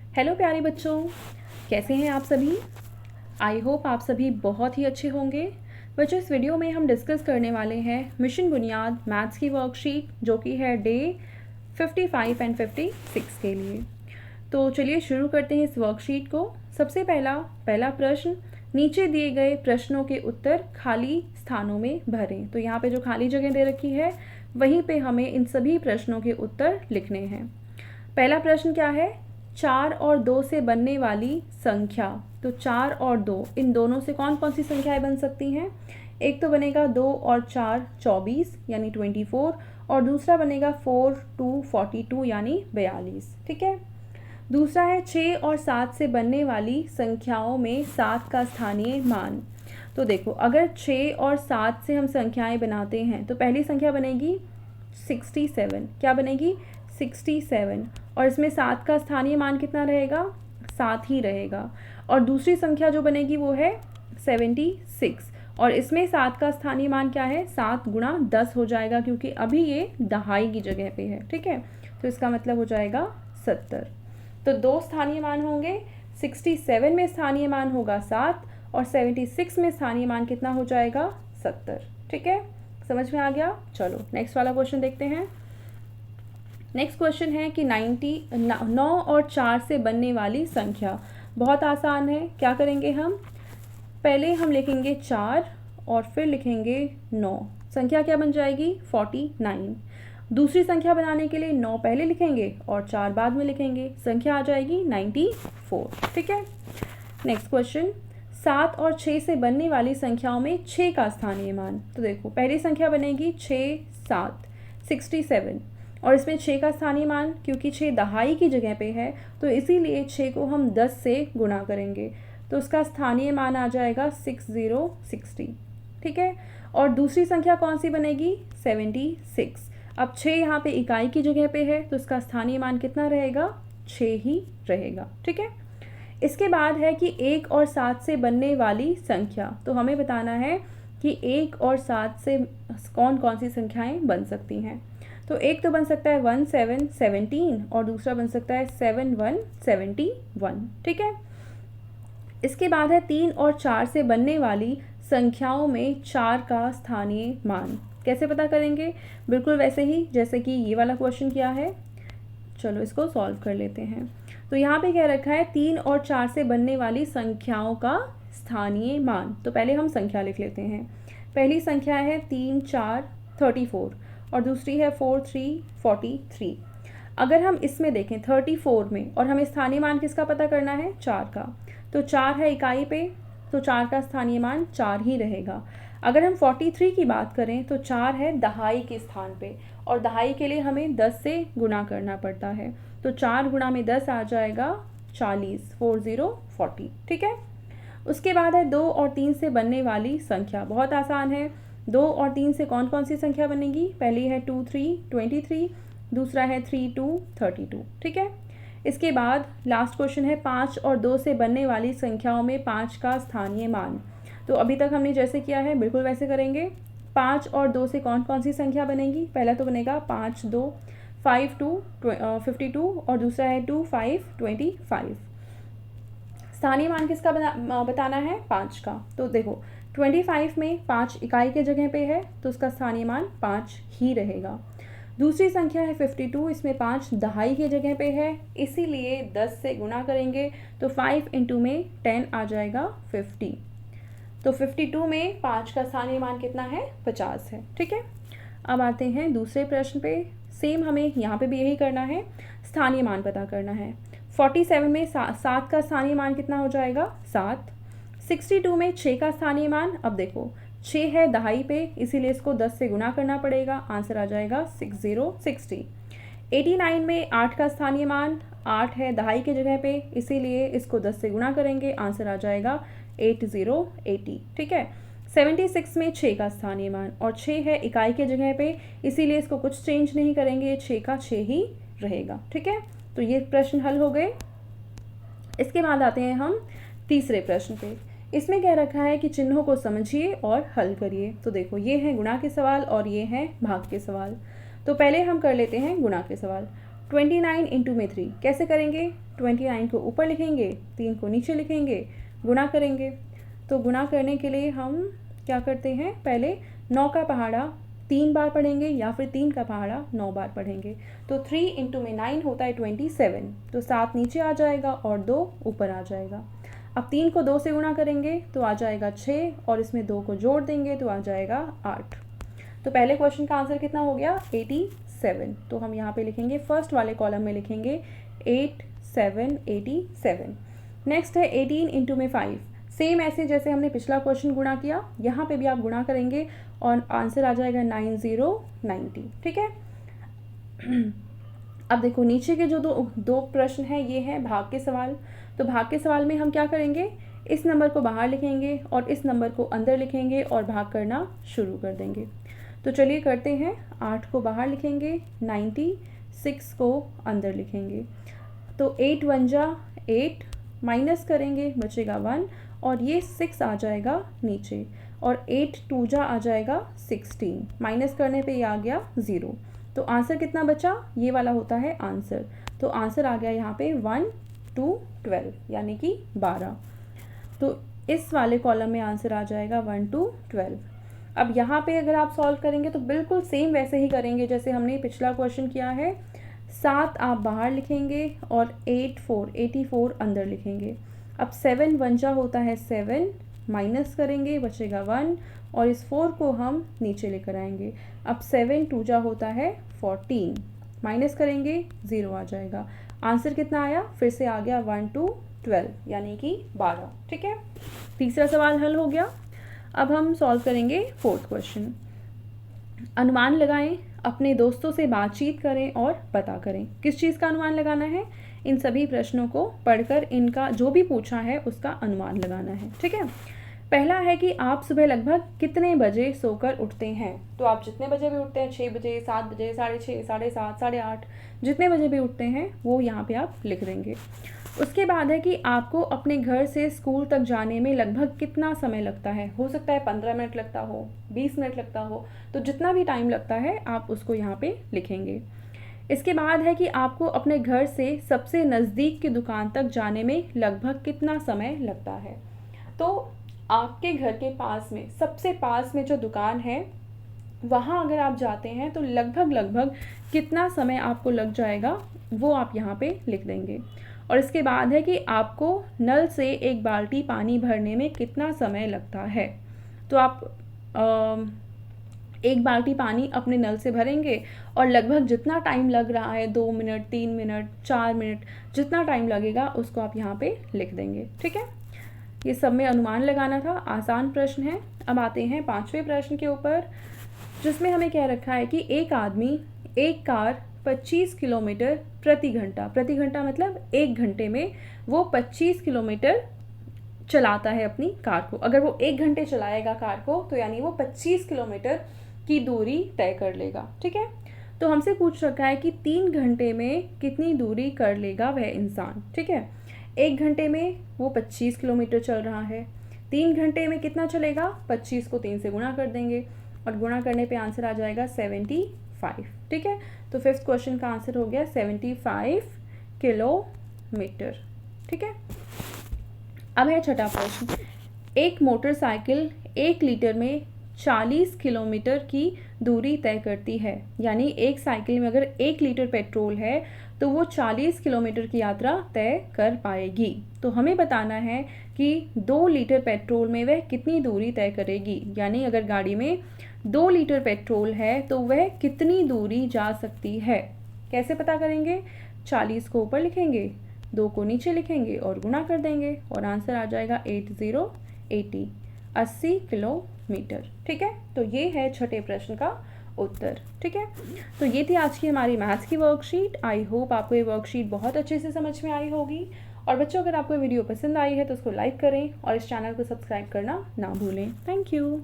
Hello प्यारे बच्चों, कैसे हैं आप सभी। आई होप आप सभी बहुत ही अच्छे होंगे। बच्चों, इस वीडियो में हम डिस्कस करने वाले हैं मिशन बुनियाद मैथ्स की वर्कशीट, जो कि है डे 55 एंड 56 के लिए। तो चलिए शुरू करते हैं इस वर्कशीट को। सबसे पहला प्रश्न, नीचे दिए गए प्रश्नों के उत्तर खाली स्थानों में भरें। तो यहाँ पे जो खाली जगह दे रखी है वहीं पे हमें इन सभी प्रश्नों के उत्तर लिखने हैं। पहला प्रश्न क्या है, 4 और 2 से बनने वाली संख्या। तो 4 और 2, इन दोनों से कौन कौन सी संख्याएं बन सकती हैं। एक तो बनेगा 2 और 4 24 यानी 24, और दूसरा बनेगा 4 2 42 यानी 42। ठीक है। दूसरा है 6 और 7 से बनने वाली संख्याओं में 7 का स्थानीय मान। तो देखो, अगर 6 और 7 से हम संख्याएं बनाते हैं तो पहली संख्या बनेगी 67। क्या बनेगी? 67। और इसमें 7 का स्थानीय मान कितना रहेगा? 7 ही रहेगा। और दूसरी संख्या जो बनेगी वो है 76, और इसमें 7 का स्थानीय मान क्या है? 7 गुणा 10 हो जाएगा, क्योंकि अभी ये दहाई की जगह पे है। ठीक है, तो इसका मतलब हो जाएगा 70। तो दो स्थानीय मान होंगे, 67 में स्थानीय मान होगा 7 और 76 में स्थानीय मान कितना हो जाएगा? 70। ठीक है, समझ में आ गया। चलो नेक्स्ट वाला क्वेश्चन देखते हैं। नेक्स्ट क्वेश्चन है कि 9 और 4 से बनने वाली संख्या। बहुत आसान है। क्या करेंगे हम? पहले हम लिखेंगे 4 और फिर लिखेंगे 9। संख्या क्या बन जाएगी? 49। दूसरी संख्या बनाने के लिए 9 पहले लिखेंगे और 4 बाद में लिखेंगे, संख्या आ जाएगी 94। ठीक है। नेक्स्ट क्वेश्चन, 7 और 6 से बनने वाली संख्याओं में 6 का स्थानीय मान। तो देखो, पहली संख्या बनेगी 6 7 67, और इसमें 6 का स्थानीय मान, क्योंकि 6 दहाई की जगह पे है तो इसीलिए 6 को हम 10 से गुणा करेंगे, तो उसका स्थानीय मान आ जाएगा 6060। ठीक है। और दूसरी संख्या कौन सी बनेगी? 76। अब 6 यहाँ पे इकाई की जगह पे है तो इसका स्थानीय मान कितना रहेगा? 6 ही रहेगा। ठीक है। इसके बाद है कि 1 और 7 से बनने वाली संख्या। तो हमें बताना है कि 1 और 7 से कौन कौन सी संख्याएं बन सकती हैं। तो एक तो बन सकता है 1 7 17, और दूसरा बन सकता है 7 1 71। ठीक है। इसके बाद है 3 और 4 से बनने वाली संख्याओं में 4 का स्थानीय मान। कैसे पता करेंगे? बिल्कुल वैसे ही जैसे कि ये वाला क्वेश्चन किया है। चलो इसको सॉल्व कर लेते हैं। तो यहाँ पे क्या रखा है? 3 और 4 से बनने वाली संख्याओं का स्थानीय मान। तो पहले हम संख्या लिख लेते हैं। पहली संख्या है 3 4 34, और दूसरी है 4 3 43। अगर हम इसमें देखें 34 में, और हमें स्थानीय मान किसका पता करना है? 4 का। तो 4 है इकाई पे, तो 4 का स्थानीय मान 4 ही रहेगा। अगर हम 43 की बात करें तो 4 है दहाई के स्थान पे, और दहाई के लिए हमें 10 से गुणा करना पड़ता है। तो 4 गुणा में 10 आ जाएगा 40, 40। ठीक है। उसके बाद है 2 और 3 से बनने वाली संख्या। बहुत आसान है। 2 और 3 से कौन कौन सी संख्या बनेगी? पहली है 2 3 23, दूसरा है 3 2 32। ठीक है। इसके बाद लास्ट क्वेश्चन है 5 और 2 से बनने वाली संख्याओं में 5 का स्थानीय मान। तो अभी तक हमने जैसे किया है बिल्कुल वैसे करेंगे। 5 और 2 से कौन कौन सी संख्या बनेगी? पहला तो बनेगा 5 2 5 2 52, और दूसरा है 2 5 25। स्थानीय मान किसका बताना है? 5 का। तो देखो 25 में 5 इकाई के जगह पे है तो उसका स्थानीय मान 5 ही रहेगा। दूसरी संख्या है 52, इसमें 5 दहाई की जगह पे है, इसीलिए 10 से गुणा करेंगे तो 5 इंटू में 10 आ जाएगा 50। तो 52 में 5 का स्थानीय मान कितना है? 50 है। ठीक है। अब आते हैं दूसरे प्रश्न पे। सेम हमें यहाँ पे भी यही करना है, स्थानीय मान पता करना है। 47 में 7 का स्थानीय मान कितना हो जाएगा? 7। 62 में 6 का स्थानीय मान, अब देखो 6 है दहाई पे, इसीलिए इसको 10 से गुणा करना पड़ेगा, आंसर आ जाएगा 60 89 में 8 का स्थानीय मान, 8 है दहाई की जगह पे, इसीलिए इसको 10 से गुणा करेंगे, आंसर आ जाएगा 80। ठीक है। 76 में 6 का स्थानीय मान, और 6 है इकाई के जगह पे, इसीलिए इसको कुछ चेंज नहीं करेंगे, 6 का 6 ही रहेगा। ठीक है। तो ये प्रश्न हल हो गए। इसके बाद आते हैं हम तीसरे प्रश्न पे। इसमें कह रखा है कि चिन्हों को समझिए और हल करिए। तो देखो, ये हैं गुणा के सवाल और ये हैं भाग के सवाल। तो पहले हम कर लेते हैं गुणा के सवाल। 29 इंटू में 3 कैसे करेंगे? 29 को ऊपर लिखेंगे, 3 को नीचे लिखेंगे, गुणा करेंगे। तो गुणा करने के लिए हम क्या करते हैं, पहले 9 का पहाड़ा 3 बार पढ़ेंगे या फिर 3 का पहाड़ा 9 बार पढ़ेंगे। तो 3 इंटू में 9 होता है 27, तो 7 नीचे आ जाएगा और 2 ऊपर आ जाएगा। अब 3 को 2 से गुणा करेंगे तो आ जाएगा 6 और इसमें 2 को जोड़ देंगे तो आ जाएगा 8। तो पहले क्वेश्चन का आंसर कितना हो गया? 87। तो हम यहाँ पे लिखेंगे, फर्स्ट वाले कॉलम में लिखेंगे 8 7 87। नेक्स्ट है 18 इंटू में 5। सेम ऐसे जैसे हमने पिछला क्वेश्चन गुणा किया, यहाँ पे भी आप गुणा करेंगे और आंसर आ जाएगा 9090। ठीक है। अब देखो नीचे के जो दो प्रश्न हैं ये हैं भाग के सवाल। तो भाग के सवाल में हम क्या करेंगे, इस नंबर को बाहर लिखेंगे और इस नंबर को अंदर लिखेंगे और भाग करना शुरू कर देंगे। तो चलिए करते हैं। 8 को बाहर लिखेंगे, 96 को अंदर लिखेंगे। तो 8 1 जा 8, माइनस करेंगे बचेगा 1 और ये 6 आ जाएगा नीचे और 8 2 जा आ जाएगा 16, माइनस करने पे ये आ गया 0। तो आंसर कितना बचा? ये वाला होता है आंसर। तो आंसर आ गया यहाँ पे 1 2 12 यानी कि 12। तो इस वाले कॉलम में आंसर आ जाएगा 1 2 12। अब यहाँ पे अगर आप सॉल्व करेंगे तो बिल्कुल सेम वैसे ही करेंगे जैसे हमने पिछला क्वेश्चन किया है। 7 आप बाहर लिखेंगे और 8 4 84 अंदर लिखेंगे। अब 7 1 जा होता है 7, माइनस करेंगे बचेगा 1 और इस 4 को हम नीचे लेकर आएंगे। अब 7 2 जा होता है 14, माइनस करेंगे 0 आ जाएगा। आंसर कितना आया? फिर से आ गया 1 2 12 यानी कि 12। ठीक है, तीसरा सवाल हल हो गया। अब हम सॉल्व करेंगे फोर्थ क्वेश्चन। अनुमान लगाएं, अपने दोस्तों से बातचीत करें और पता करें। किस चीज़ का अनुमान लगाना है? इन सभी प्रश्नों को पढ़कर इनका जो भी पूछा है उसका अनुमान लगाना है। ठीक है। पहला है कि आप सुबह लगभग कितने बजे सोकर उठते हैं? तो आप जितने बजे भी उठते हैं, 6 बजे 7 बजे 6:30 7:30 8:30 जितने बजे भी उठते हैं वो यहाँ पे आप लिख देंगे। उसके बाद है कि आपको अपने घर से स्कूल तक जाने में लगभग कितना समय लगता है? हो सकता है 15 मिनट लगता हो, 20 मिनट लगता हो, तो जितना भी टाइम लगता है आप उसको यहाँ पे लिखेंगे। इसके बाद है कि आपको अपने घर से सबसे नज़दीक की दुकान तक जाने में लगभग कितना समय लगता है? तो आपके घर के पास में सबसे पास में जो दुकान है वहाँ अगर आप जाते हैं तो लगभग कितना समय आपको लग जाएगा वो आप यहाँ पे लिख देंगे। और इसके बाद है कि आपको नल से 1 बाल्टी पानी भरने में कितना समय लगता है? तो आप 1 बाल्टी पानी अपने नल से भरेंगे और लगभग जितना टाइम लग रहा है 2 मिनट 3 मिनट 4 मिनट जितना टाइम लगेगा उसको आप यहाँ पे लिख देंगे। ठीक है, ये सब में अनुमान लगाना था। आसान प्रश्न है। अब आते हैं 5वें प्रश्न के ऊपर, जिसमें हमें कह रखा है कि एक आदमी एक कार 25 किलोमीटर प्रति घंटा मतलब 1 घंटे में वो 25 किलोमीटर चलाता है अपनी कार को। अगर वो 1 घंटे चलाएगा कार को तो यानी वो 25 किलोमीटर की दूरी तय कर लेगा। ठीक है, तो हमसे पूछ रखा है कि 3 घंटे में कितनी दूरी कर लेगा वह इंसान। ठीक है, 1 घंटे में वो 25 किलोमीटर चल रहा है, 3 घंटे में कितना चलेगा? 25 को 3 से गुणा कर देंगे और गुणा करने पे आंसर आ जाएगा 75। ठीक है, तो 5th क्वेश्चन का आंसर हो गया 75 किलोमीटर। ठीक है, अब है छठा प्रश्न। एक मोटरसाइकिल 1 लीटर में 40 किलोमीटर की दूरी तय करती है, यानी एक साइकिल में अगर 1 लीटर पेट्रोल है तो वो 40 किलोमीटर की यात्रा तय कर पाएगी। तो हमें बताना है कि 2 लीटर पेट्रोल में वह कितनी दूरी तय करेगी, यानी अगर गाड़ी में 2 लीटर पेट्रोल है तो वह कितनी दूरी जा सकती है। कैसे पता करेंगे? 40 को ऊपर लिखेंगे, 2 को नीचे लिखेंगे और गुणा कर देंगे और आंसर आ जाएगा 80 किलोमीटर। ठीक है, तो ये है छठे प्रश्न का उत्तर। ठीक है, तो ये थी आज की हमारी मैथ्स की वर्कशीट। आई होप आपको ये वर्कशीट बहुत अच्छे से समझ में आई होगी। और बच्चों, अगर आपको वीडियो पसंद आई है तो उसको लाइक करें और इस चैनल को सब्सक्राइब करना ना भूलें। Thank you.